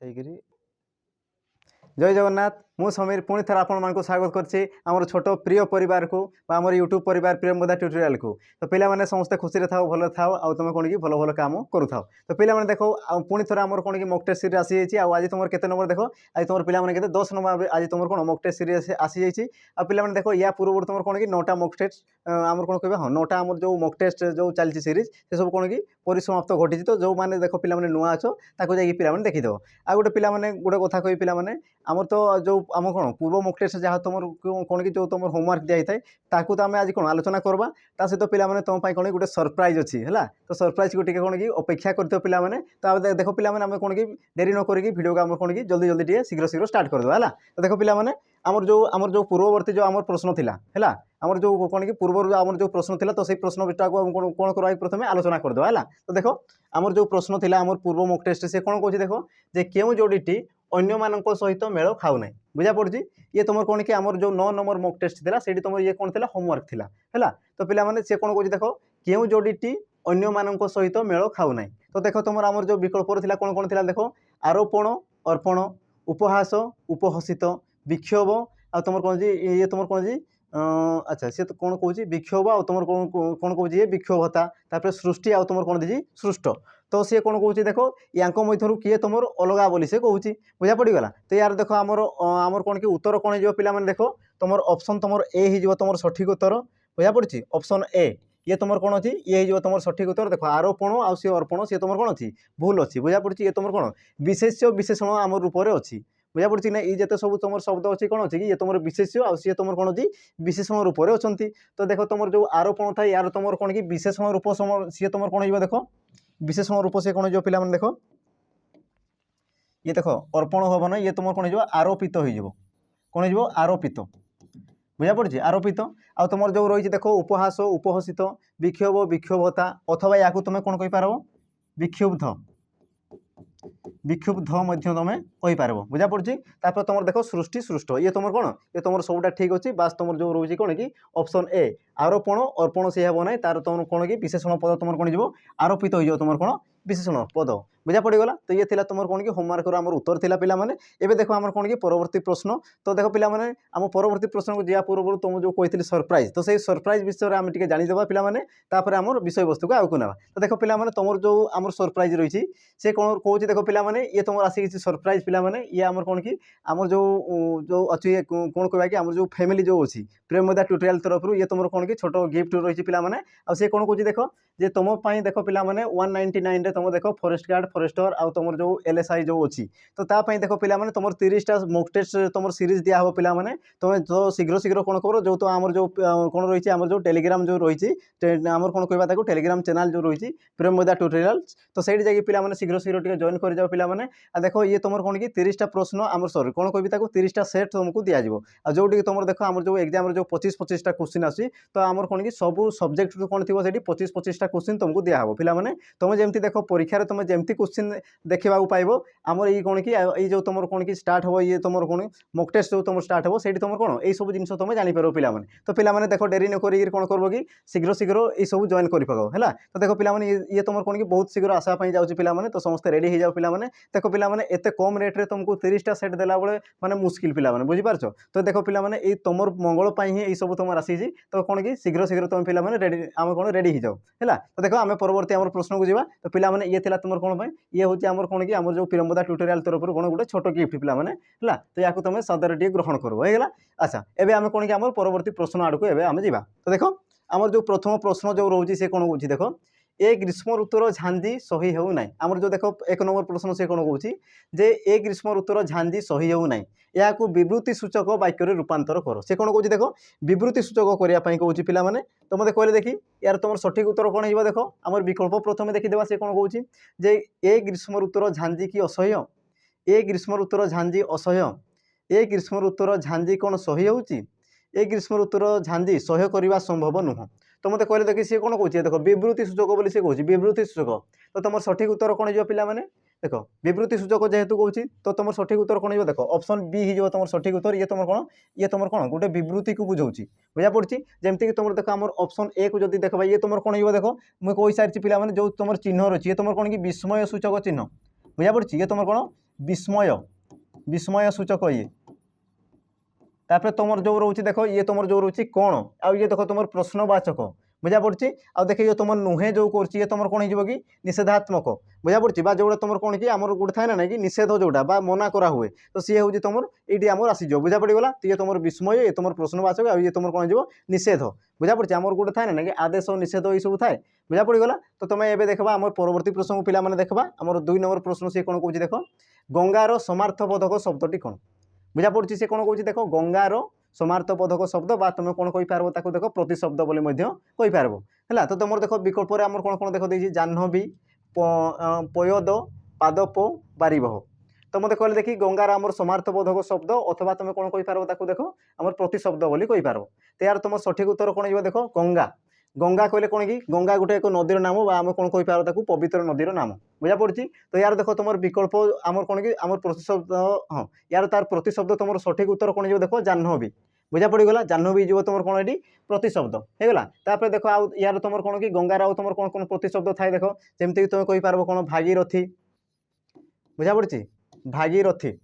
कहीकि जय जगन्नाथ मु समीर पुणी थर आपको स्वागत करछि आमर छोट प्रिय परिवार को आमर यूट्यूब परिवार प्रियंवदा ट्यूटोरियल को। तो पिलामाने समस्ते खुशी था भल था आ तुम कौन कि भल भल काम करूँ। तो पिलामाने देखो पुणी थर आमर कौन कि मॉक टेस्ट सीरीज आसी जाइए। आज तुम केते नंबर देख आज तुम पिलामाने केते 10 नंबर आज तुम कौन मॉक टेस्ट सीरीज आसी जाइए। आ पिलामाने देखो या पूर्व तुम कौन कि 9टा मॉक टेस्ट आमर कौन कह हाँ 9टा आमर जो मॉक टेस्ट जो चलती सीरीज से सब कौन कि परिसमाप्त घटी। तो जो मैंने देख पिलामाने नुआ अछ ताको जाई पिलामाने देखिदेव। आ गोटे पिलामाने गोटे कथा कहि पिलामाने आमर तो जो आम कौन पूर्व मॉक टेस्ट जहाँ तुम कौन कि जो तुम होमवर्क दिखाई थाए ताकू तो आम आज कौन आलोचना करवा ता सहित पिलामाने तुम कौन गोटे सरप्राइज अच्छी है। तो सरप्राइज को टिके कौन कि अपेक्षा करते पिलामाने। तो देख पिलामाने आम कौन कि देरी न करी भिडियो को आम कौन कि जल्दी जल्दी टे शीघ्र शीघ्र स्टार्ट करदेवा है। तो देख पिलामाने आमर जो पूर्ववर्ती जो आमर प्रश्न थिला है आमर जो कौन कि पूर्व आमर जो प्रश्न थिला तो सही प्रश्न को कौन करवा प्रथम आलोचना करदेवा है। तो देख आमर जो प्रश्न थिला आमर पूर्व मॉक टेस्ट से कौन कौन देख जे क्यों जोड़ीटी अन्य मानक सहित मेल खाऊ ना बुझा पड़ी। ये तुम कौन कि आमर जो 9 नंबर मॉक टेस्ट थिला सेठी तुम ये कौन थिला होमवर्क थिला है। तो पिला माने से कौन कौन देख क्यों जोड़ीटी अन्य मानक सहित मेल खाऊ ना। तो देख तुम आमर जो विकल्प थिला कौन कौन थिला देख आरोपण अर्पण उपहास उपहसित विक्षोभ आ तुम कौन ये तुम कौन जी अच्छा सी तो कौन कौन विक्षोभ आ तुम कौन कौन कौन ये विक्षोभता तापर सृष्टि आ तुम कौन दीजिए सृष्ट। तो सी कौन कौन देख या मध्य किए तुम अलग बोली से कहूँ बुझा पड़गला। तो यार देख आमर आमर कौन कि उत्तर कौन हो पिला देख तुम ऑप्शन तुम ए हो तुम सठिक उत्तर बुझा पड़ी। ऑप्शन ए ये तुम कौन अच्छी ये हो तुम सठिक उत्तर देख आरोपण आ सी अर्पण सी तुम कौन अच्छी भूल अच्छी बुझा पड़ी। ये तुम कौन विशेष्य विशेषण आम रूप से अच्छी बुझा पड़ी ना। ये जिते सब तुम शब्द अच्छी कौन अच्छी कि ये तुम विशेष्य आ सी तुम कौन अच्छी विशेषण रूप से अच्छा। तो देख तुम जो आरोपण था यार तुम कौन कि विशेषण रूप सी तुम कौन हो देख विशेषण रूप से कौन हो पिला देख ये देख अर्पण हम ना ये तुम कौन हो आरोपित हो कौन हो आरोपित बुझा पड़ी आरोपित आ तुम जो रही देख उपहास उपहसित विक्षोभ विक्षोभता अथवा या तुम कौन कहींपार विक्षुब्ध विक्षुब्ध तुम कहींपार बुझा पड़ी। तापर तुम देख सृष्टि सृष्ट ये तुम कौन ये तुम सबूटा ठीक अच्छी बास तुम जो रोचे कौन कि ऑप्शन ए आरोपण अर्पण से हे ना तार तुम कौन कि विशेषण पद तुम कौन हो आरोपित हो तुम कौन विशेषण पद बुझा पड़गला। तो ये थिला तुम कौन कि होमवर्क आम उत्तर थिला पिला माने। एबे देखो आम कौन कि परवर्ती प्रश्न। तो देख पिला माने आम परवर्ती प्रश्न को जा पूर्व तुम जो कही सरप्राइज तो सही सरप्राइज विषय में आम टे जानीदेवा पिला माने तापर आमर विषय वस्तु को आगे ना। तो देख पिला माने तुम जो आमर सरप्राइज रही से कौन कहूँ देख पिला माने ये तुम आसी सरप्राइज पिला माने ये आमर कौन कि आमर जो अच्छी कौन कह कि आमर जो फैमिली जो अच्छी प्रेमदा ट्यूटोरियल तरफ ये तुम कौन कि छोट गिफ्ट रही पिला माने। आ से कौन कहूँ देख जे तुम देख पिला माने 199 रे तुम देख फॉरेस्ट गार्ड फॉरेस्टर आ तुम जो एलएसआई जो अच्छी तो तापाई देख पिला माने तुम 30टा मॉक टेस्ट तुम सीरीज दिया हो पिला माने तुम जो शीघ्र शीघ्र कौन कर जो तो आमर जो कौन रही आमर जो टेलीग्राम जो रही आमर कौन कहवा टेलीग्राम चैनल जो रही प्रेमदा ट्यूटोरियल तो सही जाकि पिला माने शीघ्र शीघ्र टे जॉइन कर जाओ पिला माने। आ देख ये तुम कौन कि 30टा प्रश्न आमर सॉरी कौन कहबी 30टा सेट तुमको दिज्व आ जो तुम देख आमर जो एग्जाम जो 25-25टा क्वेश्चन आसी तो आमर कौन कि सब सब्जेक्ट कौन थी 25-25टा क्वेश्चन तुमको दिया हो पिला माने। तुम जमी देख परीक्षा तुम जमी क्वेश्चन देखा पाइब आमर ये कौन कि ये जो तुम कौन कि स्टार्ट हो ये तुम कौन मॉक टेस्ट जो तुम स्टार्ट हो सही तुम कौन यही सब जिन तुम जापर पिला माने। तो पिला माने देख डेरी न करी कौन कर कि शीघ्र शीघ्र ये सब जॉइन कर पकाओ है। तो देख पिला माने ये तुम कौन कि बहुत शीघ्र आसापी जाऊँगी पिला माने। तो समस्त रेडी हो जाओ पिला माने। देख पिला माने एते कम रेट रे तुमको 30टा सेट देला बेले माने मुस्किल पिला माने बुझी पारछ। तो देख पिला माने ये तुम मंगल पाई ही सब तुम आसी तो कौन कि शीघ्र शीघ्र तुम पिला माने रेडी आम कौन रेडी हो जाओ है। तो देख आम परवर्ती आम प्रश्न को जीवा। तो पिला माने ये थिला तुम कौन पाई ये हूँ आमर कौन कि आमर जो प्रेमदा ट्यूटोरियल तरफ कौन गोटे छोट गिफ्ट पिला माने है। तो या तुम सदर टे ग्रहण करगला। अच्छा एबे आम कौन कि आम परवर्ती प्रश्न आड़ को आम जीवा। तो देख आमर जो प्रथम प्रश्न जो रोचे से कौन कौन देख ए ग्रीष्म ऋतुर झांझी सही हो ना आमर जो देख 1 नंबर प्रश्न से कौन कौन जे ए ग्रीष्म ऋतुर झांझी सही हो ना या विवृत्ति सूचक वाक्य रूपांतर कर से कौन कौन देख विवृत्ति सूचक करने कहूँ पिला माने। तो मत कहले देखी यार तुम सठिक उत्तर कौन हो देख आमर विकल्प प्रथम देखीदेवा से कौन कौन जे ए ग्रीष्म ऋतुर झांझी की असह्य ए ग्रीष्म ऋतुर झांझी असह्य ए ग्रीष्म ऋतुर झांझी कौन सही होची ए ग्रीष्म ऋतुर झांझी सह्य करने संभव नुह। तो मत कहले देखिए सी कौन कौन देख विवृत्ति सूचक बोली से कहूँ विवृत्ति सूचक। तो तुम सठिक उत्तर कौन हो पिला माने देख विवृत्ति सूचक जेहेतु कहूँ तो तुम सठिक उत्तर कौन हो देख ऑप्शन बी हो तुम सठिक उत्तर ये तुम कौन गोटे विवृत्ति को बुझाऊँ बुझा पड़ी। जमीक तुम देख आम ऑप्शन ए को जब देख ये तुम कौन हो देख मुझे कही सारी पिला जो तुम चिन्ह रही है तुम कौन कि विस्मय सूचक चिन्ह बुझा पड़ी। ये तुम कौन विस्मय विस्मय सूचक ये तापर तुम जो रोचे देख ये तुम जो रोचे कौन आ ये देख तुम प्रश्नवाचक बुझा पड़ी आ देख ये तुम नुहे जो कर तुम कौन हो कि निषेधात्मक बुझा पड़ी जो तुम कौन कि आम गोटे थाए ना कि निषेध जोटा मना करा हुए तो सी हूँ तुम ये आम आसीज बुझा पड़गला तो ये तुम विस्मय ये तुम प्रश्नवाचक आ ये तुम कौन हो निषेध बुझा पड़ी आम गोटे थाए ना कि आदेश निषेध ये सब थाए बुझा पड़गला तो तुम ये देखा आम परवर्ती प्रश्न को पे देखा आम 2 नंबर प्रश्न सी कौन कौन देख गंगार समार्थबोधक शब्दटी कौन बुझा पड़ी से कौन कौन देख गंगार समार्थबोधक शब्द बा तुम कौन कहीपर ताको देख प्रतिशब्द बोली कहीपर है तो तुम देख विकल्प आम कौन कौन देख देती जाह्नवी पयोद पादप बारिबह तो मत कहले देखी गंगार आमर समार्थबोधक शब्द अथवा तुम कौन कहीपर ताको देख आम प्रतिशब्द बोली कहीपर तो यार तुम सठिक उत्तर कौन हो देख गंगा गंगा कहले कौन कि गंगा गोटे एक नदीर नाम आम कौन कहीपर ताको पवित्र नदीर नाम बुझा पड़ी तो यार देख तुम विकल्प आमर कौन कि आम प्रतिशब्द हाँ यार तार प्रतिशब्द तुम सठिक उत्तर कौन हो देख जाह्नवी बुझा पड़गला जाह्नवी जो तुम कौन ये प्रतिशब्द होगा तापर देख आउ यार तुम कौन कि गंगार आउ तुम कौन कौन प्रतिशब्द थाए देख जमती तुम कहीपर कौन भागीरथी बुझा पड़ी भागीरथी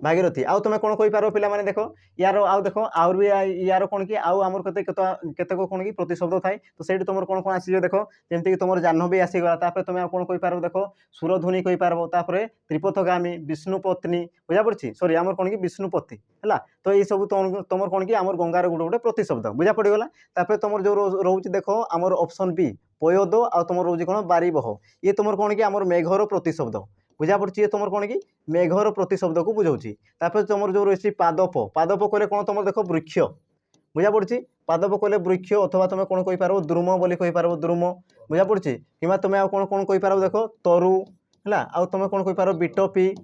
भागीरथी आउ तुम कौन कहीपर पे देख यार आउ देख आउ भी यार कौन कि आउ आमर केतक कौन कि प्रतिशब्द थाए तो सही तुम कौन कौन आसी देख जमती तुम जाह्नवी आसीगला तापर तुम कौन कहीपर देख सुरध्वनि कहीपर तापर त्रिपथगामी विष्णुपत्नी बुझा पड़ी सॉरी आमर कौन कि विष्णुपति है तो ये सब तुम कौन कि आमर गंगार गोटे गोटे प्रतिशब्द बुझा पड़गला तापर तुम जो रोच देख आमर ऑप्शन बी पयोद आ तुम रोच कौन बारिबह ये तुम कौन कि आमर मेघर प्रतिशब्द बुझा पड़ी तुम कौन कि मेघर प्रतिशब्द को बुझाऊँगी तापर तुम जो रही पादप पादप कहले कौन तुम देख वृक्ष बुझा पड़ी पादप कहले वृक्ष अथवा तुम कौन कहीपर द्रुम बोली कहीपर द्रुम बुझा पड़ी कि तुम कौन कौन कहीपर देख तरु है आउ तुम कौन कहीपर बिटपी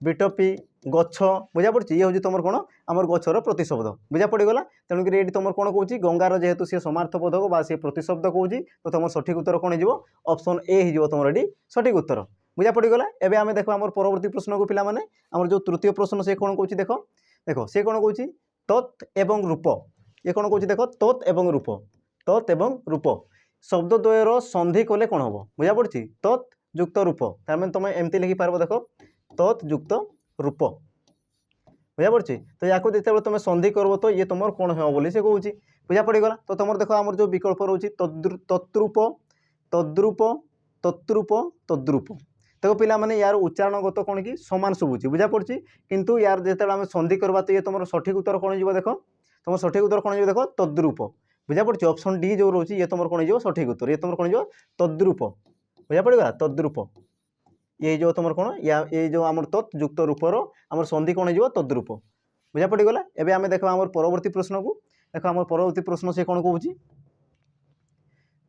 बिटपी गछ बुझा पड़ी ये हूँ तुम कौन आमर गचर प्रतिशब्द बुझा पड़गला तेणुक ये तुम कौन कौच गंगार जेहेतु सी समार्थबोधक बा सी प्रतिशब्द कौच तो तुम सठिक उत्तर कौन हो ऑप्शन ए हो तुम ये सठिक उत्तर बुझा पड़गला एवं आम देख आम परवर्ती प्रश्न को पिलाने आमर जो तृतीय प्रश्न से कौन कौच देख देख से कौन कौच तत् एवं रूप ये कौन कौच देख तत् एवं रूप शब्दद्वयर संधि कले कौन हम बुझा पड़ी तत् युक्त रूप तार तुम एमती लिखिपार देख तत् युक्त रूप बुझा पड़ी तो या जिते तुम संधि कर तो ये तुम कौन हो बोली से कौच बुझा पड़गला तो तुम देख आमर जो विकल्प रोचे तद्रूप तद्रूप तद्रूप तद्रूप तो पिला माने यार उच्चारणगत कौन कि समान शुभुची बुझा पड़ी किंतु यार जो आम संधि करवा तो ये तुम सठिक उत्तर कौन हो देख तुम सठिक उत्तर कौन हो देख तद्रूप बुझा पड़ी ऑप्शन डी जो रोचे ये तुम कौन हो सठिक उत्तर ये तुम कौन हो तद्रूप बुझा पड़ेगा तद्रूप ये जो तुम कौन या ये जो आम तत् युक्त रूपर आम संधि कौन हो तद्रूप बुझा पड़गला एवं आम देखा आम परवर्ती प्रश्न को देख आम परवर्ती प्रश्न से कौन कौच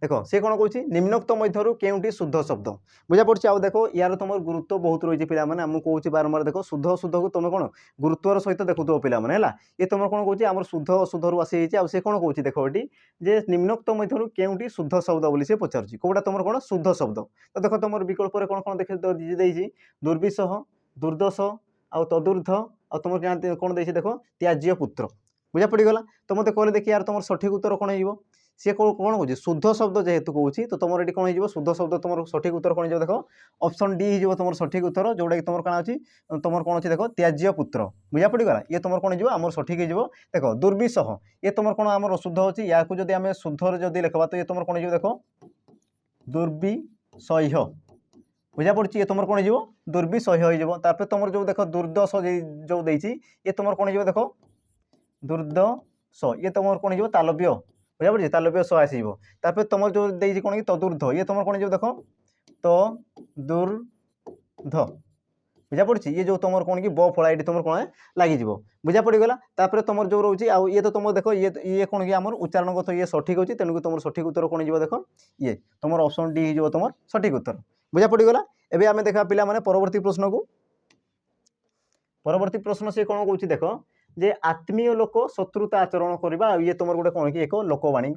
देख से कौन कौच निम्नोक्त मध्य केउटी शुद्ध शब्द बुझा पड़ी आउ देखो यार तुम गुरुत्व बहुत रही है पे आम कौच बारंबार देख शुद्ध शुद्ध को तुम कौन गुरुत्वर सहित देखुव पे ये तुम कौन कौच आम शुद्ध अशुद्ध रू आसी से कौन कौच देख ये जे निम्नोक्त मध्य केउटी शुद्ध शब्द बोली से पचार कौटा तुम कौन शुद्ध शब्द तो देख तुम विकल्प कौन कौन देख दुर्विशह दुर्दश आउ तदूर्ध आ तुम कौन देख त्याज्य पुत्र बुझा पड़गला तो मत कहले देखिए यार तुम सठिक उत्तर कौन हो सी कौन कौन शुद्ध शब्द जेहेतु कौच तो तुम ये कौन हो शुद्ध शब्द तुम सठिक उत्तर कौन हो देख ऑप्शन डी हो तुम सठिक उत्तर जोटा कि तुम कौन अच्छी तुम कौन अच्छी देख त्याज्य पुत्र बुझा पड़गला ये तुम कौन हो आम सठिक हो देख दुर्विशह ये तुम कौन आम शुद्ध अच्छी या जब आम शुद्ध जब लिखा तो ये तुम कौन हो देख दुर्विषह बुझा पड़ी ये तुम कौन हो दुर्विषह हो तुम जो देख दुर्दश जो देती ये तुम कौन हो देख दुर्दश ये तुम कौन हो तालव्य बुझा पड़ी तालव्य स आसपर तुम जो देती कौन कि तदूर्ध ये तुम कौन हो देख तदूर्ध बुझा पड़ी ये जो तुम कौन कि ब फला ये तुम कौन लगे बुझा पड़गला तापर तुम जो रोचे आ ये तो तुम देख ये कौन कि आम उच्चारणगत ये सठिक अच्छी तेणुक तुम सठिक उत्तर कौन हो देख ये तुम ऑप्शन डी हो तुम सठिक उत्तर बुझा पड़गला एवं आम देखा पे परवर्ती प्रश्न को परवर्ती प्रश्न से कौन कौच देख जे आत्मीय लोक शत्रुता आचरण करवा ये तुम गोटे कौन कि एक लोकवाणी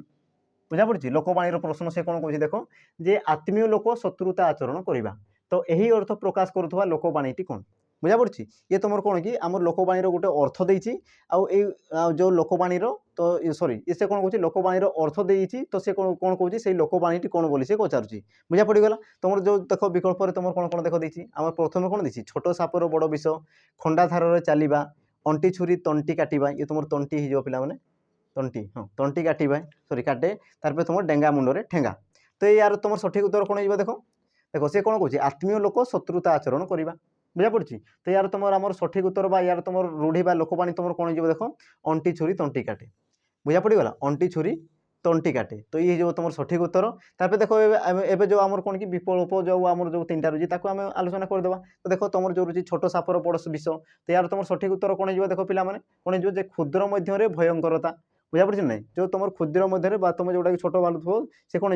बुझा पड़ी लोकवाणी प्रश्न से कौन कौच देख जे आत्मीय लोक शत्रुता आचरण करवा तो यही अर्थ प्रकाश करुवा लोकवाणीटी कौन बुझा पड़ी ये तुम कौन कि आम लोकवाणी गोटे अर्थ देती जो लोकवाणी तो तो सॉरी से कौन कौन लोकवाणी अर्थ देती तो सी कौन कौन कौन से लोकवाणी कौन बोली से पचारुची बुझा पड़गला तुम जो देख विकल्प तुम कौन कौन देख देती आम प्रथम कौन देती छोट सापर बड़ विष खंडाधार चलवा अंटी छुरी तंटी काटा ये तुम तंटी हो पे तंटी हाँ तंटी काटा सॉरी काटे तार तुम डेंगा मुंडे ठेंगा तो यार तुम सठिक उत्तर कौन हो देख देख सी कौन कौन आत्मीय लोक शत्रुता आचरण करवा बुझा पड़ी तो यार तुम आम सठिक उत्तर बा यार तुम रूढ़ी लोकवाणी तुम कौन हो देख अंटी छुरी तंटी काटे बुझा पड़गला अंटी छुरी तंटी काटे तो ये जो तुम सठिक उत्तर तापर देखो एवं जो आम कौन कि विकल्प जो आम जो 3टा रही आम आलोचना करदे तो देखो तुम जो रही छोट सापर बड़ विष तो यार तुम सठिक उत्तर कौन हो देख पे कौन हो क्षुद्र मध्य भयंकरता बुझा पड़ी ना जो तुम क्षुद्र मध्य तुम जोटा कि छोट बालुथो सी कौन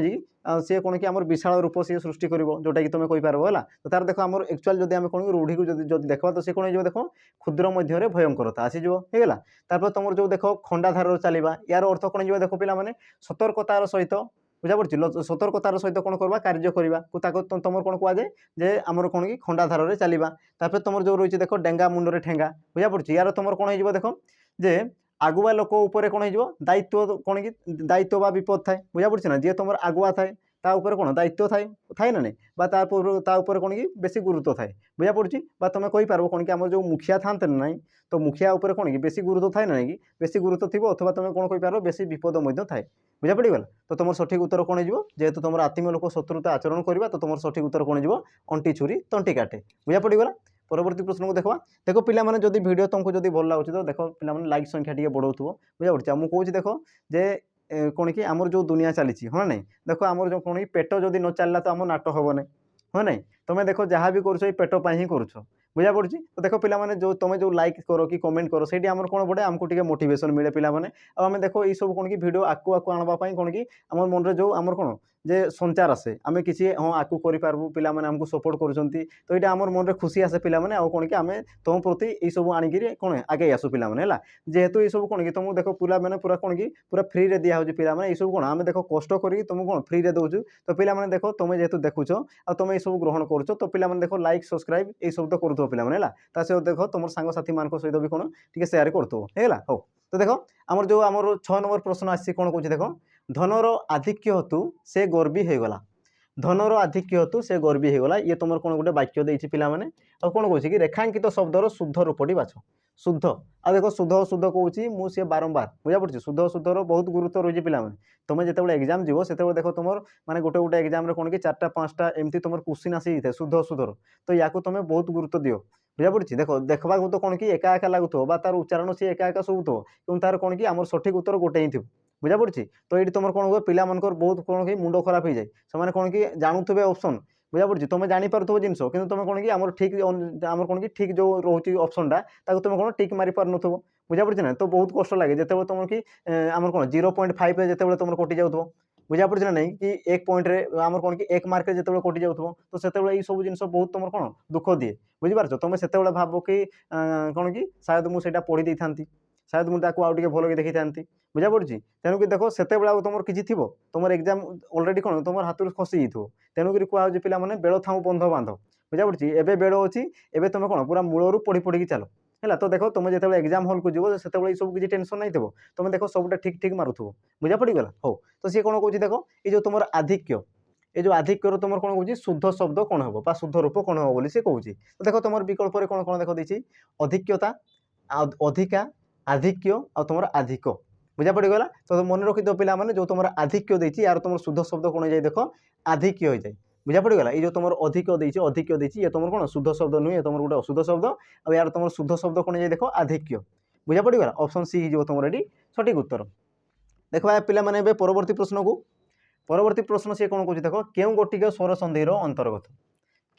सी कौन कि विशाल रूप सी सृष्टि कर जोटा कि तुम कहींपार है तो तार देख आम एक्चुअल जब आम कौन रूढ़ी को देखा तो सी कौन हो देख क्षुद्र मध्य भयंकरता आसीज होगा तापर तुम जो देख खंडाधार चलवा यार अर्थ कौन हो देख पे सतर्कतार सहित बुझा पड़ी सतर्कतार सहित कौन करवा कार्य करवा तुम कौन कहुए जे आमर कौन कि खंडाधार चलवा तापर तुम जो रही देख डेंगा मुंडे ठेंगा बुझा पड़ी यार तुम कौन हो देख जे आगुआ लोक उपर कौन हो दायित्व कौन कि दायित्व बा विपद थाए बुझा पड़ी ना जी तुम आगुआ थाए ताऊपर कौन दायित्व थाए थाए ना नहीं ताऊपर कौन कि बेसी गुरुत्व थाए बुझा पड़ी तुम कहींपार कौन कि आम जो मुखिया था ना तो मुखिया उपर कौन कि बेसी गुरुत्व थाए ना कि बेसी गुरुत्व थी अथवा तुम कौन कहींपार बेसी विपद थाए बुझा पड़गला तो तुम सठिक उत्तर कौन हो जेहेतु तुम आत्मीय लोक शत्रुता आचरण करवा तो तुम सठिक उत्तर कौन हो अंटी छुरी तंटी काटे बुझा पड़गला परवर्ती प्रश्न को देखा देख पे जब वीडियो तुमको जब भल लगे तो देख पे लाइक संख्या टी बढ़ाऊ बुझा पड़ी मुझे कौच देख जे कौन कि आमर जो दुनिया चली हाँ ना देख आमर जो कौन पेट जब न चलला तो आम नाट हम ना हाँ ना तुम देख जहाँ भी कर पेट ही कर बुझा पड़ी तो देख पे जो तुम जो लाइक करो कि कमेंट करो से आम कौन पड़े आमको टे मोटिवेशन मिले पे आम देख ये सब कौन कि भिड आकु आकु आनवाई कौन कि आम मन जो आमर कौन जे संचार आसे आम किसी हाँ आकु करूँ पे आमको सपोर्ट कर तो ये आम मन में खुशी आसे पे कौन कि आम तुम प्रति ये सब आणिकी कौन आगे आसू पे जेहेतु ये सब कौन कि तुम देख पूरा मैंने पूरा कौन कि पूरा फ्री रे दिया पे ये सब कौन आम देख कष्ट कर तुमको कौन फ्री रे दौचु तो पे देख तुम जेहेतु देखुच आ तुम ये सब ग्रहण कर तो पे देख लाइक सब्सक्राइब ये सब तो करूँ पे सहित देख तुम सांगसाथी मान सहित भी कौन टी सेयार करला हो तो देख आमर जो आमर 6 नंबर प्रश्न आसी कौन कौन देख धनर आधिक्य हेतु से गर्वी हो गला धनर आधिक्य हेतु से गर्वी हो गला ये तुम कौन गोटे वाक्य देती पे कौन कौन कि रेखांकित शब्दर शुद्ध रूपटी बाछ शुद्ध आ देख शुद्ध शुद्ध कौची मुझे बारंबार बुझा पड़ी शुद्ध शुद्धर बहुत गुरुत्व रही पे तुम जो एग्जाम जीव से देख तुम माने गोटे गोटे एग्जाम कौन कि 4टा 5टा एमती तुम क्वेश्चन आसी जाए शुद्ध शुद्धर तो या तुम बहुत गुरुत्व दियो बुझा पड़ी देख देखा तो कौन कि एका एका लगुव तार उच्चारण सी एका एका शुभुव कि तार कौन कि आम सठिक उत्तर गोटे ही थी बुझा पड़ी तो ये तुम कौन हुए पिला मानकर बहुत कौन कि मुंड खराब हो जाए से कौन कि जानूवे ऑप्शन बुझा पड़ी तुम जापर जिन कि तुम कौन कि आम ठीक आम कौन कि ठीक जो रोचे ऑप्शनटा तुम कौन टिक मारी पार नुव बुझा पड़ी ना तो बहुत कष्ट लगे जिते तुम कि आम कौन 0.5 जिते तुम कटि जाऊ बुझा पड़ी ना नहीं कि 1 पॉइंट रे आम कौन कि 1 मार्क जिते कटि जाऊ तो से ये सब जिन बहुत तुम कौन दुख दिए बुझीपार तुम से भाव कि कौन कि शायद मुझे पढ़ी दे था शायद मुझे आगे भल देखी था बुझा पड़ी तेणुक देख से तुम किसी थी तुम एग्जाम अलरेडी कौन तुम हाथ खसी जाइए तेणुक कहूँ पे बेल था बंध बांध बुझा पड़ी एवं बेल अच्छी एवं तुम कौन पूरा मूलर पढ़ी पढ़ी चलो है तो देख तुम जो एग्जाम हल को जीव से सब किसी टेंशन नहीं थो तुम देख सबूटा ठीक ठीक मारुव बुझा पड़गला हो तो सी कौन कौन देख ये जो तुम आधिक्य ये जो आधिक्यर तुम कौन कौन शुद्ध शब्द कौन हम शुद्ध रूप कौन हम बोली से कहूँ तो देख तुम विकल्प कौन कौन देख देती अधिक्यता अधिका आधिक्य आ तुम आधिक बुझा पड़गला तो मन रखिद पे जो तुम आधिक्य देती यार तुम शुद्ध शब्द कौन जाए देख आधिक्य हो जाए बुझा पड़गला ये जो तुम अधिक देती ये तुम कौन शुद्ध शब्द नुहे तुम गोटे अशुद्ध शब्द और यार तुम शुद्ध शब्द कौन जाए देख आधिक्य बुझा पड़गला ऑप्शन सी हो तुम ये सठिक उत्तर देखा पे परवर्ती प्रश्न को परवर्ती प्रश्न सी कौन कौन देख क्यों गोटिक स्वर संधिर अंतर्गत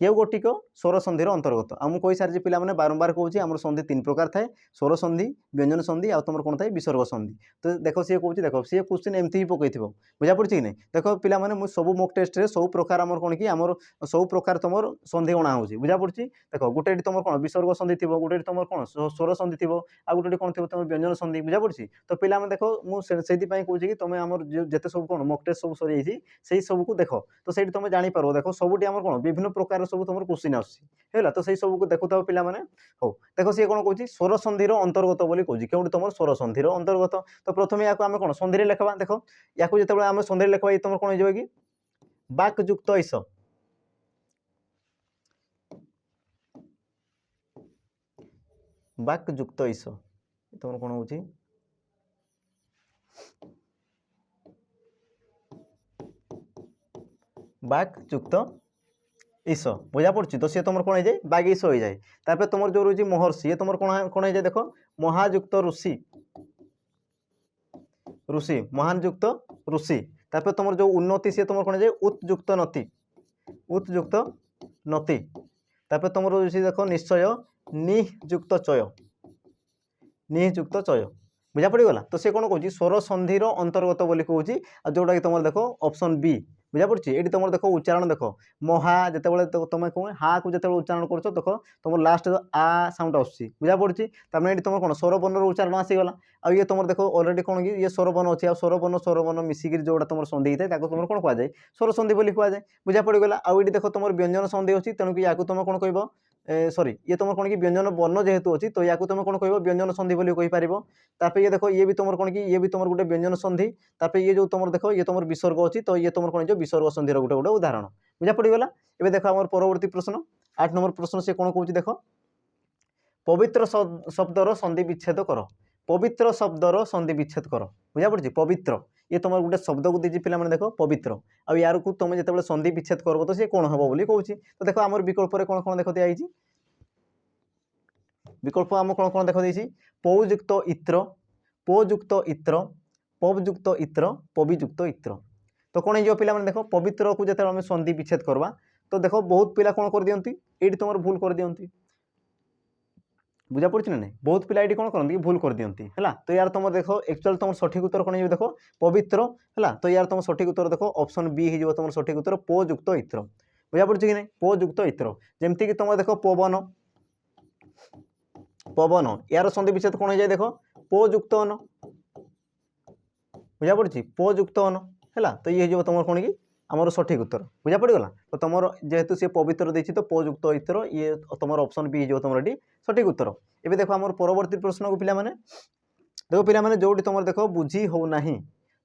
क्यों गोटिक स्वर संधिर अंतर्गत आमको कही सारी पे बारंबार कहूँ आम संधि 3 प्रकार थाए स्वर संधि व्यंजन संधि आ तुम कौन थाए विसर्ग संधि तो देख सी कहूँ देख सी क्वेश्चन एमती ही पकई बुझा पड़ी कि नहीं देख पे सब मॉक टेस्ट रे सब प्रकार आम कौन कि आम सब प्रकार तुम संधि अणा हो बुझा पड़ी देख गोटे तुम कौन विसर्ग संधि थी गोटे तुम कौन स्वर संधि थी आ गोटे कौन थी तुम व्यंजन संधि बुझा पड़ी तो पे देख मुझे कहूँ कि तुम आम जिते सब कौन मॉक टेस्ट सब सरी से सब को देख तो सही तुम जापर देख सबुटी आम कौन विभिन्न प्रकार सब तुम क्वेश्चन आसला तो से सब को देखुता पिला माने हो देखो सी कौन कौन स्वर संधि अंतर्गत बोली कौन क्यों तुम स्वर संधि अंतर्गत तो प्रथम या आम कौन संधि लिखा देख या जो आम संधि लिखा ये तुम कौन हो कि बाकयुक्त ईस बाकयुक्त ईस तुम कौन हो बाकयुक्त ईस बुझा पड़ी तो सी तुम कौन हो जाए बाग ईस हो जाए तापर तुम जो रही महर्षि ये तुम कौन कौन हो जाए देख महायुक्त ऋषि ऋषि महायुक्त ऋषि तापर तुम जो उन्नति सी तुम कौन हो जाए उत्युक्त नति उत्युक्त नति तापर तुम रही देख निश्चय नियुक्त चय नियुक्त चय बुझा पड़गला तो सी कौन कौन स्वर संधि अंतर्गत बोली कौच जोटा कि तुम देख ऑप्शन बी बुझा पड़ी ये तुम देख उच्चारण देख महा जिते तुम कौन हा को जो उच्चारण कर देख तुम लास्ट आ साउंड आसूँ बुझा पड़ी ये तुम कौन स्वरबर्णर उच्चारण आसीगला आ ये तुम देख अलरेडी कौन कि ये स्वरबर्ण अच्छे स्वरबर्ण मिसिक जोड़ा तुम संधि होता है तुम कौन कहुए स्वर संधि बोली कहुए बुझा पड़गला आउ ये देख तुम व्यंजन संधि अच्छी तेणुक या तुम कौन कह सॉरी ये तुम कौन कि व्यंजन वर्ण जेहेतु अच्छी तो या तुम कौन कह व्यंजन संधि बोली कहीपर तापर ये देख ये भी तुम कौन कि ये भी तुम गोटे व्यंजन संधि तापर ये जो तुम देख ये तुम विसर्ग अच्छी तो ये तुम कौन विसर्ग संधि गोटे गोटे उदाहरण बुझा पड़गला एवं देख आम परवर्ती प्रश्न 8 नंबर प्रश्न से कौन कौन देख पवित्र शब्दर संधि विच्छेद कर पवित्र शब्दर संधि विच्छेद कर बुझा पड़ी पवित्र ये तुम गोटे शब्द को दीजिए पिला देख पवित्र आ यार को तुम जो संधि विच्छेद कर तो सी कौन हम बोली कहूँ तो देख आम विकल्प कौन कौन देख दिखाई विकल्प आम कौन कौन देख दी पौयुक्त इत्र पोयुक्त इत्र पवयुक्त इत्र पवियुक्त इत्र तो कौन हो पिला देख पवित्र को जो आम संधि विच्छेद करवा तो देख बहुत पिला कौन कर दियंती ये तुम भूल कर दियंती बुझा पड़ी ना नहीं बहुत पिला ये कौन करती भूल कर दियंती है तो यार तुम देख एक्चुअल तुम सठिक उत्तर कौन हो देख पवित्र है तो यार तुम सठिक उत्तर देख ऑप्शन बी हो तुम सठिक उत्तर पोयुक्त इत्र बुझा पड़ी कि नहीं पोयुक्त इत्र जमती तुम देख पवन पवन यार संधि विच्छेद कौन हो जाए देख पोयुक्त अन बुझा पड़ी पोयुक्त अन है तो ये हो तुम कौन कि आमर सठिक उत्तर बुझा पड़गला तो तुम जेहेतु सी पवित्र देती तो पोयुक्त इत्र ये तुम ऑप्शन बी हो तुम ये सठिक उत्तर एवं देख आम परवर्ती प्रश्न को पिला देखो पिला जो तुम देख बुझी हो ना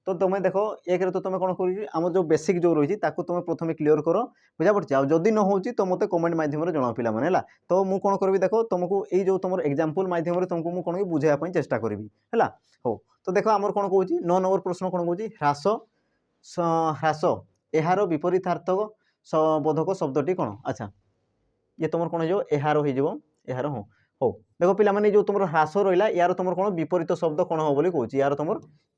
तो तुम देख एक तो तुम कौन कर आम जो बेसिक जो रही तुम प्रथम क्लीयर कर बुझा पड़ी आदि न हो तो मत कमेंट मध्यम जनाओ पिला तो मुझे कौन करी देख तुमको ये जो तुम एग्जांपल मध्यम तुमको मुझे कौन बुझाई चेष्टा करी है हो तो देख आमर कौन कौन 9 नंबर प्रश्न कौन कौन ह्रास ह्रास यार विपरीतार्थक बोधक शब्दटी कौन अच्छा ये तुम कौन हो यार हो हो देखो पिला माने जो तुम ह्रास रहा यार तुम कौन विपरीत शब्द कौन हम बोली कहूँ यार तुम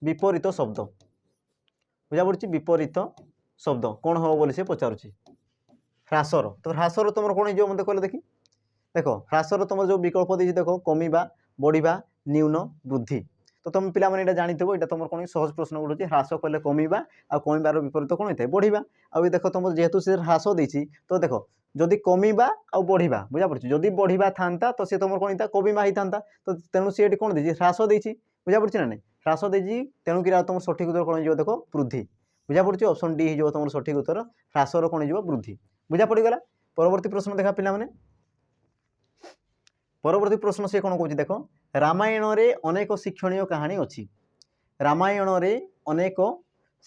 विपरीत शब्द बुझा पड़ी विपरीत शब्द कौन हम बोली से पचारुची ह्रासर तो ह्रासर तुम कौन हो मत कहले देखी देख ह्रासर तुम जो विकल्प देख देख कमिबा बढ़िबा न्यून वृद्धि तो तुम पिला माने जानिथबो एटा तुम कौन सहज प्रश्न उठुची ह्रास कले कमिबा आ कमिबार विपरीत कौन होता है बढ़िबा आ देख तुम जेहेतु से ह्रास देछि तो देख जदि कमिबा आ बढ़िबा बुझा पड़ी जदि बढ़िबा था तो सी तुम कौन होता कमिबा होता तो तेणु सी कौन देछि ह्रास देछि बुझा पड़ी ना नहीं ह्रास देछि तेणुक तुम सठिक उत्तर कौन हो देख वृद्धि बुझा पड़ी ऑप्शन डी हो तुम सठिक उत्तर ह्रासर कौन हो वृद्धि बुझा पड़गला परवर्ती प्रश्न देखा पिला माने परवर्ती प्रश्न से कौन कौन देख रामायण रे अनेक शिक्षणीय कहानी अच्छी रामायण रे अनेक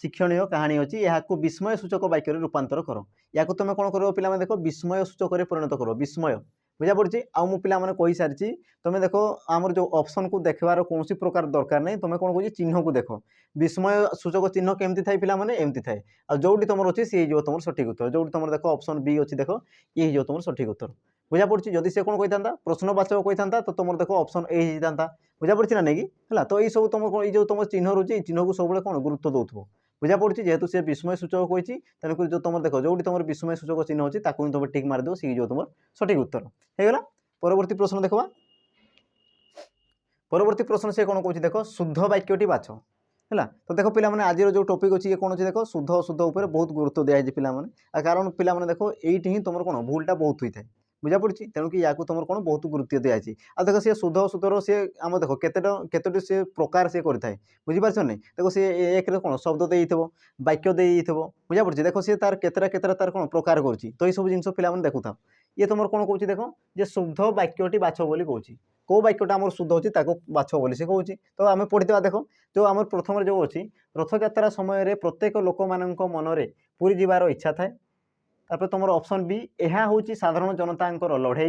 शिक्षणीय कहानी अच्छी यहाँ विस्मय सूचक वाक्य रूपांतर कर या तुम कौन कर पिला देख विस्मय सूचक परिणत कर विस्मय बुझा पड़ी आउ मु पिला माने कहि सारी तुम देख आमर जो ऑप्शन को देखबार कौन प्रकार दरकार नहीं तुम कौन कह चिन्ह को देख विस्मय सूचक चिन्ह केमती थाए पिला माने एमती थाए आ जोटी तुम अच्छी सी हो तुम सठिक उत्तर जो तुम देख ऑप्शन बी अच्छी देख ये हो तुम सठिक उत्तर बुझा पड़ी जदि से कौन कही था प्रश्नवाचक कही था तो तुम देख ऑप्शन ए होता बुझा पड़ी ना नहीं है तो ये सब तुम ये जो तुम चिन्ह रोचे चिन्ह को सब कौन गुरुत्व दौथ बुझा पड़ी जेहेतु से विस्मय सूचक कही तेणुक जो तुम देख जो तुम विस्मय सूचक चिन्ह अच्छी तुम टिक मारिदेव सी जो तुम सठिक उत्तर होगा परवर्ती प्रश्न देखा परवर्ती प्रश्न से कौन कह देख शुद्ध वाक्यटी बाछ है तो देख पिला माने आज जो टॉपिक अच्छी कौन अच्छे देख शुद्ध अशुद्ध उपर बहुत गुरुत्व दिखाई पिला माने कारण पिला माने देख ये तुम कौन भूलटा बहुत होता है बुझा पड़ी तेणुक या तुम कौन बहुत गुरुत्व दिखाई आ देख सी शुद्ध सुधर सी आम देख केतोटी सी प्रकार सी कर बुझीपार नहीं देखो सी एक कौन शब्द दे वाक्य दे बुझा पड़ी देखो सी तार केतरा तार कौन प्रकार करुँच तो ये सब जिन पे देखु था ये तुम कौन कौन देख जे शुद्ध वाक्यटी बाछ बोली कौच कौ वाक्यटा आम शुद्ध अच्छी बाछ बोली से कौच तो आम पढ़ी देख जो आम प्रथम जो अच्छी रथयात्रा समय प्रत्येक लोक मान मनरे पुरी जीवार इच्छा थाए तापर तुम ऑप्शन बी यह हूँ साधारण जनता लड़े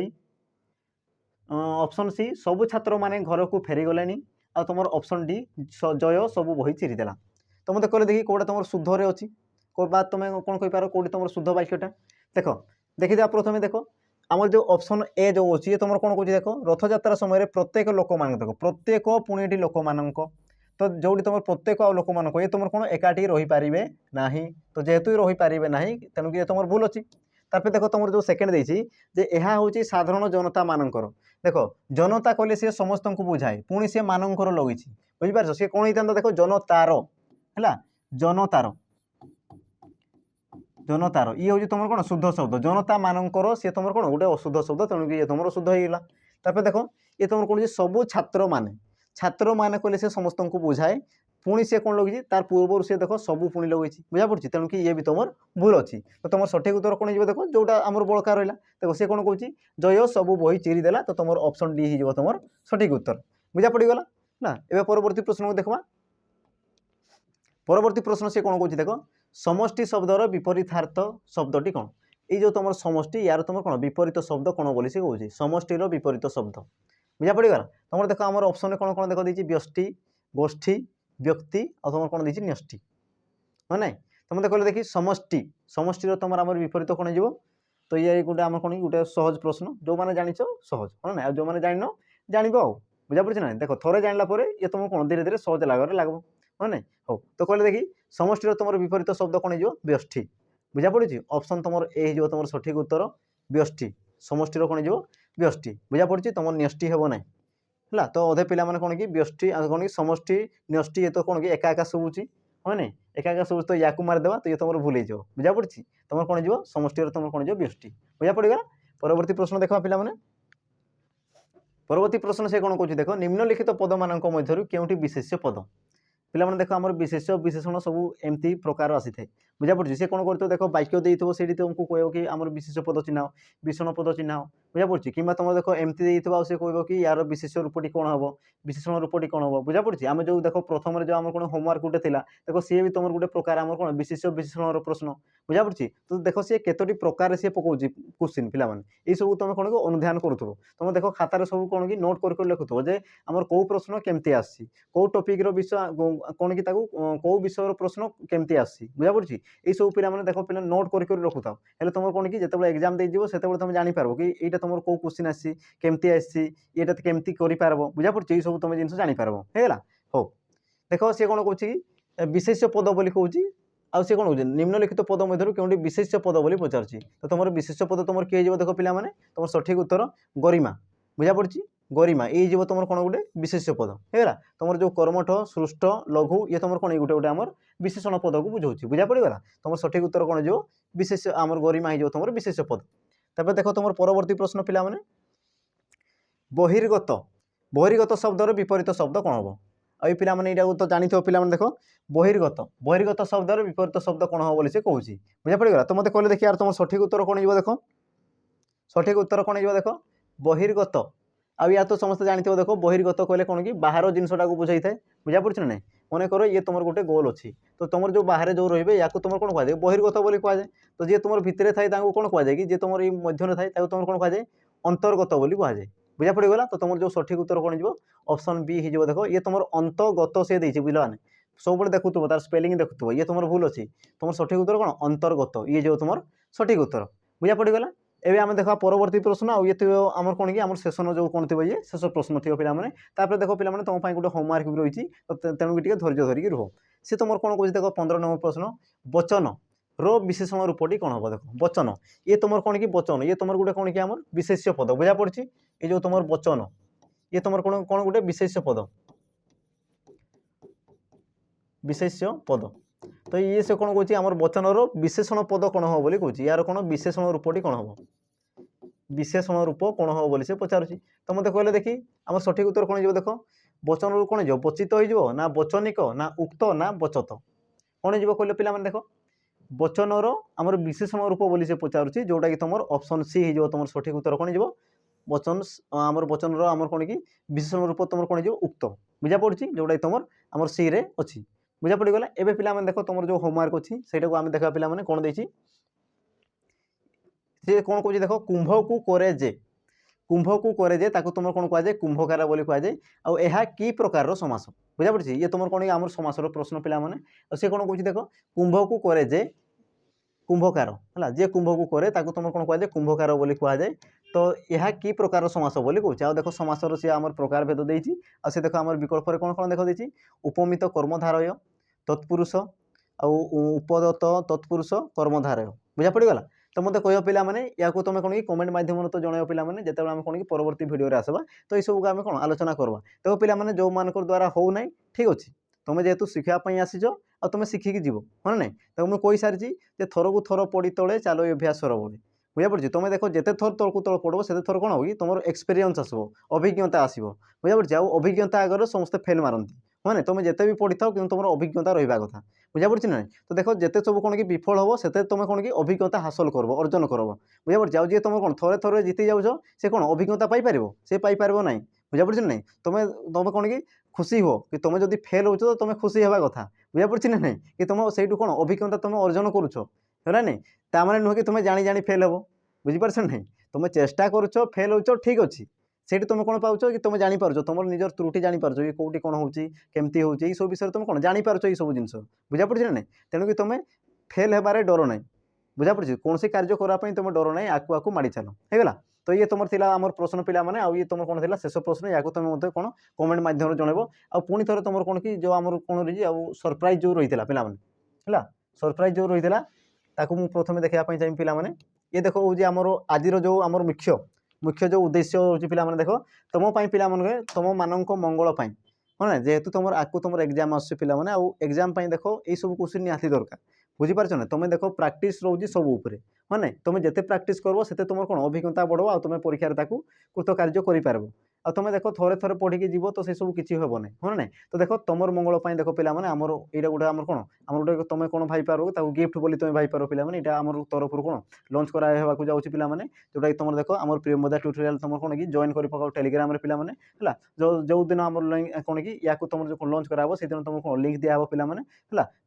ऑप्शन सी सबु छात्र माने घर को फेरीगले आ तुम ऑप्शन डी जय सब बही चिरीदेला तो मत कहले देखी कौटा तुम शुद्धरे अच्छी तुम कौन कहींपार कौटी तुम शुद्ध वाक्यटा देख देखी दिया प्रथम देख आम जो ऑप्शन ए जो अच्छी तुम कौन कौन देख रथयात्रा समय प्रत्येक लोक मान देख प्रत्येक पुणी लोक मान तो जो तुम प्रत्येक लोक मान ये तुम कौन एकाठी रही पारे ना तो जेहेतु रही पारे ना तेणुक ये तुम भूल अच्छी तापर देख तुम जो सेकेंड देती यह हूँ साधारण जनता मानकर देख जनता कहले सी समस्त को बुझाए पुणी सी मानकर लगी बुझीपार सी कौन होता देख जनतार है जनतार जनतार ये हूँ तुम कौन शुद्ध शब्द जनता मानकर सी तुम कौन गोटे अशुद्ध शब्द तेणुक ये तुम शुद्ध होगा तापर देख ये तुम कौन सबू छात्र मैंने कहले सी समस्त को बुझाए पुणी सी कौन लगी तार पूर्व से देख सबू पुणी लगी बुझा पड़ी तेणुक ये भी तुम भूल अच्छी तो तुम सठिक उत्तर कौन हो देख जोटा आम बड़का रहा देखो सी कौन कौन जय सबू बही चिरीदेला तो तुम ऑप्शन डी हो तुम सठिक उत्तर बुझा पड़गला ना ए परवर्ती प्रश्न को देखा परवर्ती प्रश्न से कौन कौन देख समष्टि शब्दर विपरीतार्थ शब्दटी कौन ये जो तुम समष्टि यार तुम कौन विपरीत शब्द कौन बोली से कौन समष्टिर विपरीत शब्द बुझा पड़गला तुम देख आम ऑप्शन कौन कौन देख दी व्यष्टि गोष्ठी व्यक्ति और तुम कौन दी न्यष्टि हाँ ना तुम कहले देखी समष्टि समष्टि तुम आम विपरीत कौन हो तो ये गोटे आम कौन गोटे सहज प्रश्न जो मैंने जान सहज हाँ ना जो मैंने जान जान बुझा पड़ी ना देख थे जानला ये तुम कौन धीरे धीरे सहज लगे लगभ हाँ ना हो तो कहले देखी समष्टि तुम विपरीत शब्द कौन हो व्यष्टि बुझा पड़ी ऑप्शन तुम ए हो तुम सठिक उत्तर व्यष्टि समष्टि कौन हो व्यष्टि बुझा पड़ी तुम न्यष्टि हे ना है तो अधे पिला माने कौन कि व्यष्टि कौन कि समष्टि न्यष्टि ये तो कौन कि एका एका शुभुची हाँ ना एका एका शुभुची तो या मारिदेवा तो ये तुम भूल जाओ बुझा पड़ी तुम कौन हो समष्टि तुम कौन हो व्यष्टि बुझा पड़गला परवर्ती प्रश्न देखा पिला माने परवर्ती प्रश्न से कौन कौन देख निम्नलिखित पद मान मध्य केउटी विशेष्य पद पिला माने देख आम विशेष विशेषण सब एमती प्रकार आसी थाए बुझा पड़ी सी कौन कर देख वाक्य देते से तुमको कह कि आम विशेष पद चिन्ह विशेषण पद चिन्ह बुझा पड़ी कि तुम देख एमती देते सी कह कि यार विशेष रूपटी कौन हम विशेषण रूपटी कौन हम बुझा पड़ी आम जो देख प्रथम जो आम कौन होमवर्क गोटे थी देख सी भी तुम गोटे प्रकार आम कौन विशेष विशेषण प्रश्न बुझा पड़ी तो देख सी केतोटी प्रकार सी पकाउची क्वेश्चन पिला ये सब तुम कौन अनुध्यान करूथबो तुम देख खातार सब कौन कि नोट कर लिखुव जे आमर कौ प्रश्न केमती आसी कौ टॉपिक रो विषय कौन कि कौ विषय प्रश्न केमती आसी बुझा पड़ी ये सब पिला देख पिला नोट कर रखु था हेल्ले तुम कौन कि जिते एग्जाम दे से तुम जापर कि यहाँ तुम कौ क्वेश्चन आसी केमती आसी ये केमती कर बुझा पड़ी ये सब तुम जिन जापर है हो देख सी कौन कह विशेष पद बोली कौच आउ सी कौन कह निम्नलिखित पद मध्य क्योंकि विशेष पद बोली पचार तो तुम विशेष पद तुम किए देख पिला तुम सठिक उत्तर गरिमा बुझा पड़ी गरिमा ये जीव तुम कौन गोटे विशेष पद है तुम जो कर्मठ सृष्ट लघु ये तुम कौन गोटे गोटे आम विशेषण पद को बुझाऊँ बुझा पड़गला तुम सठिक उत्तर कौन जो विशेष आम गरिमा हो तुम विशेष पद तब देख तुम परवर्ती प्रश्न पिला बहिर्गत बहिर्गत शब्दर विपरीत शब्द कौन हम आई पिला यहाँ तो जानी पिला देख बहिर्गत बहिर्गत शब्दर विपरीत शब्द कौन हम बोली से कहूँ बुझा पड़गला तो मत कहले देखिए यार तुम सठिक उत्तर कौन हो देख सठिक उत्तर कौन हो देख बहिर्गत आउ या तो समस्त जानते देख बहिर्गत कहले कौन कि बाहर जिनसा को बुझाई थाए बुझा पड़ी ना नहीं मन कर ये तुम गोटे गोल अच्छी तो तुम जो बाहर जो रे या तुम कौन कहुए बहिर्गत बोली कहुए तो जी तुम भितर थाए कौन कहुए कि तुम ये मध्य थाए तुम कौन कहुए अंतर्गत बोली कहुए बुझा पड़गला तो तुम जो सठिक उत्तर कौन हो ऑप्शन बी हो देख ये तुम अंतर्गत से देती बुझल ना सब देखुव तार स्पेलिंग देखुव ये तुम भूल अच्छी तुम सठिक उत्तर कौन अंतर्गत ये जो तुम सठिक उत्तर बुझा पड़गला एवं आम देखा परवर्ती प्रश्न आउ ये आम कौन कि आम सेसन जो कौन थी ये शेष प्रश्न थी पे देख पे तुम गोटे होमवर्क भी रही तेणुक धैर्य धरिकी रुह सी तुम कौन कह देख 15 नंबर प्रश्न वचन रो विशेषण रूपटी कौन हम देख वचन ये तुम कौन कि वचन ये तुम गोटे कौन कि आम विशेष पद बुझा पड़ी ये जो तुम वचन ये तुम कौन कौन गोटे विशेष पद तो ये से कौन कह वचन रो विशेषण पद कौन हम बोली कौच यार कौन विशेषण रूपटी कौन हम विशेषण रूप कौन हम बोली से पचारुची तो मत कहले देखी आम सठिक उत्तर कौन हो देख वचन रू कौन हो वचित हो ना वचनिक ना उक्त ना वचत कौन हो कहले पिला देख वचनर आमर विशेषण रूप बोली से पचारुची जोटा कि तुम ऑप्शन सी हो तुम सठिक उत्तर कौन हो वचन आमर वचनर आमर कौन कि विशेषण रूप तुम कौन हो उक्त बुझा पड़ी जोटा कि तुम आमर सी रे अच्छी बुझा पड़गला एवं पे देख तुम जो होमवर्क अच्छी से देखा पे कौन देती सी कौन कह देख कुंभ को करे जे कुंभ को करे जे ताकू तुम कौन कहुए कुंभकार बोली कहुए आ कि प्रकार समास बुझा पड़ी ये तुम कौन आम समासर प्रश्न पे सी कौन कह देख कुंभ को करे जे कुंभकार है जे कुंभ को करे ताकू तुम कौन कहुए कुंभकार बोली कहुए तो यह कि प्रकार समास बोली कौच आ देख समासर सी आम प्रकार भेद देती आ देख आम विकल्प कौन कौन देख देती उपमित कर्मधारय तत्पुरुष उपदत्त तत्पुरुष कर्मधारय बुझा पड़गला तो मत कह पे या तुम कौन कि कमेंट मध्यम तो जन पे जिते आम कौन कि परवर्ती भिडियो आसवा तो ये सब आम कौन आलोचना करवा तो पे जो मान द्वारा हो ना ठीक अच्छे तुम जेहेतु शिखापी आसीच आ तुम शिखिकी जीव हाँ ना तो मुझे कही सारी थर को थर पड़ी तले चलो अभ्यास बड़े बुझा पड़ी तुम देख जिते थर तल को तल पड़ो से थर कौन होगी तुम एक्सपीरियंस आसो अभिज्ञता आसो बुझा पड़ी अभिज्ञता आगे समस्ते फेल मारती हाँ ना तुम जिते भी पढ़ी था कि तुम अभिज्ञता रहा कथा बुझा पड़ी ना तो देख जिते सब कौन कि विफल हम से तुम कौन कि अभिज्ञता हासिल कर अर्जन कर बुझा पड़ी जी तुम कौन थे थे जीति जाऊँ से कौन अभिज्ञता पाइपर से पाइपर ना बुझा पड़ी ना तुम तुम कौन कि खुशी हो कि तुम जब फेल हो तो तुम खुशी हवा कथा बुझा पड़ी ना कि तुम से कौन अभिज्ञता तुम अर्जन करुच है ना ताने नुह कि तुम जाणी जाणी फेल हे बुझीपार ना तुम चेष्टा करुच फेल हो ठीक अच्छे से तुम कौन पाच कि तुम जापर तुम निजर त्रुटि जापर ये कौटी कौन होमती हो सब विषय तुम कौन जापार ये सब जिन बुझा पड़ी ना तेणुक तुम फेल होबार डर ना बुझा पड़ी कौन कार्य करने तुम डर ना आकू आकू माड़ी चल होगा तो ये तुम आम प्रश्न पिला मैंने ये तुम कौन थी शेष प्रश्न या तुम मतलब कौन कमेंट मध्यम जनइब आ पुणी थे तुम कौन कि जो आम कौन रही सरप्राइज जो रही है पे सरप्राइज जो रही है मुझे प्रथम देखापी चाहिए पे ये देख हूँ आमर आज जो आमर मुख्य मुख्य जो उद्देश्य होची पिला माने देखो तुम पिला माने तुम मानक मंगल पाई हाँ जेहेतु तुम आकु तुम एग्जाम आस पिला माने आ एग्जाम पाई देखो ये सब क्वेश्चन निहाती दरकार बुझीपार ना तुम देखो प्रैक्टिस रोचे सब उपरे हाँ ना तुम जिते प्रैक्टिस करबो सेते तुम कौन अभिज्ञता बढ़ो आ तुम परीक्षा कृतकार्य कर आ तुम देख थे थे पढ़ी जीव तो से सब किसी हे ना हाँ ना तो देख तुम मंगल पाई देख पे आमर यहाँ गोटे आम कौन आम गोटे तुम कौन भाईपार गिफ्ट बोली तुम भाईपार पे यहाँ आम तरफ कौन लंच करावाक जाऊँ पे जोटा कि तुम देख आम प्रिय मजा ट्यूटोरियल तुम कौन कि जॉइन कर पकाओ टेलीग्राम पे जो दिन आम कौन कि या तुम जो लंच कराव से दिन तुमको लिंक दिया पे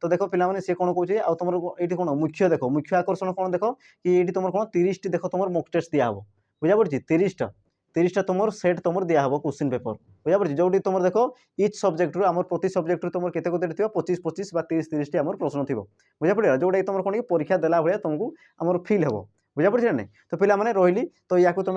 तो देख पे सी कौन कहे आ तुम ये कौन मुख्य देख मुख्य आकर्षण कौन देख कि ये तुम कौन 30 देख तुम मॉक टेस्ट दिया बुझा पड़ी 30टा तुम सेट तुम दिहब क्वेश्चन पेपर बुझा पड़ी जो तुम देख इच सब्जेक्ट आम प्रति सब्जेक्ट तुम केते 25 30 आम प्रश्न थी बुझा पड़ा जोटा तुम कौन कि परीक्षा देला भाया तुमको आम फिल हे बुझा पड़ी ना तो पे रही तो या तुम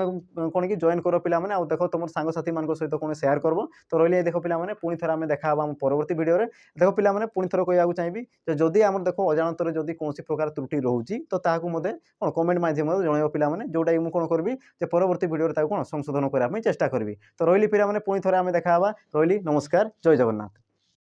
कौन कि जॉइन कर पे देख तुम सांगसाथी मान सहित कौन सेयार कर तो रही देख पे पुणी थे आम देखा आम परवर्ती भिडियो देख पे पुणी थर कहूँ चाहिए जदि आम देख अजाणत जदि कौन प्रकार त्रुटि रोचे तो मत कौन कमेंट मध्यम जनइब पे जोटा कि कौन करी परवर्ती भिडियो कौन संशोधन करने चेष्टा करी तो रही पे पुणी थे आम देखा रही नमस्कार जय जगन्नाथ।